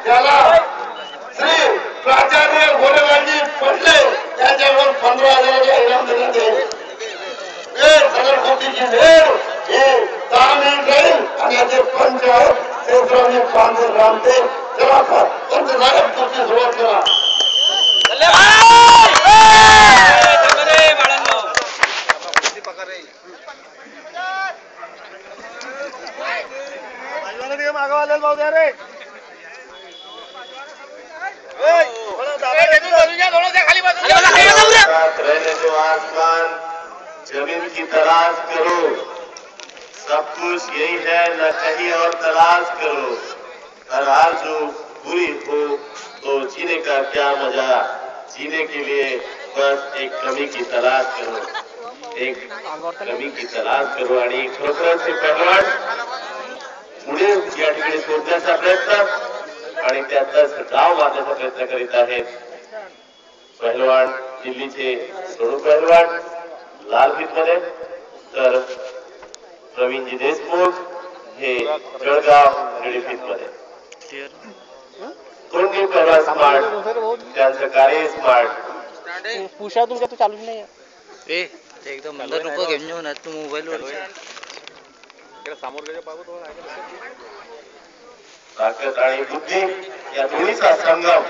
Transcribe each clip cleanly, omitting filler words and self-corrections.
त्याला श्री प्राचार्य गोरेबाजी पटले यांच्यावर 15,000 इनाम देण्यात येईल. सगळ्या गोष्टीची वेळ हे 10 मिनिट राहील आणि याचे पंच आहेत शेषरावजी पांढरे रामते. चला पंच साहेब तुमची सुरुवात करा. रहने दो आसमान जमीन की तलाश करो, सब कुछ यही है न कहीं और तलाश करो, हर हाल जो बुरी हो तो जीने का क्या मजा, जीने के लिए बस एक कमी की तलाश करो, एक कमी की तलाश करो. आणि खरोखरच हे पहलवान पुढे या ठिकाणी शोधण्याचा प्रयत्न आणि त्याचाच डाव मारण्याचा प्रयत्न करीत आहेत. पहलवान दिल्लीचे सोनू पहलवान लाल फित मध्ये, तर प्रवीणजी देशमुख हे जळगाव निळी फित मध्ये. दोन्ही पहलवान स्मार्ट, त्यांचं कार्य स्मार्ट. पुषा तुमच्या तो चालूच नाही ए एकदम अंदर नको घेऊन येऊ ना तू मोबाईल वर समोर ताकद आणि बुद्धी या दोन्हीचा संगम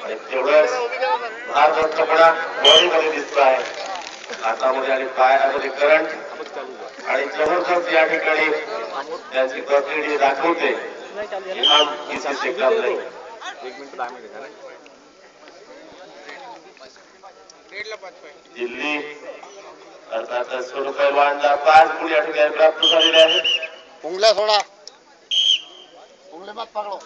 आणि तेवढंच भारदस्तपणा बॉडीमध्ये दिसतो आहे. हातामध्ये आणि पायामध्ये करंट आणि जबरदस्त या ठिकाणी त्यांची पर्सनॅलिटी दाखवते. दिल्ली अर्थातच सोनू पहलवानला 5 गुण या ठिकाणी प्राप्त झालेले आहेत. उंगल्या सोडा, उंगले मत पकडो.